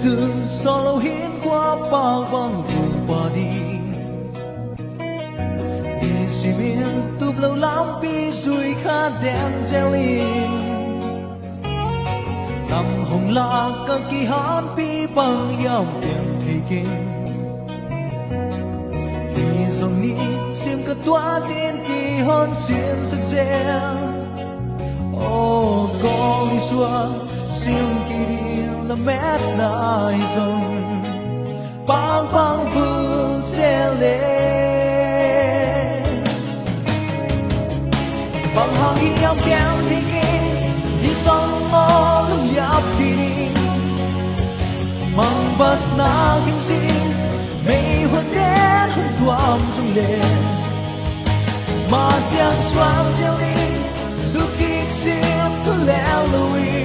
từ solo hiến qua bao vang vụ qua đi đi xì miên tụp lâu lắm bi rồi khá đen jelly nằm hồng la các kỳ hát bi bằng yam tiền thì kinh đi dòng ní xiêm cả toa tiền kỳ hơn xiêm sắc dẻ ô con đi xua xiêm kỳ là mét lại dòng bang bang phương xe lên bằng hàng y âm kéo thì kinh đi sông mơ lúc giáp kỳ mang bật na kinh sinh mây hoa đen hôn thoam sông lên mà chẳng xoan gieo đi dù kích xiêm thu lẽ lùi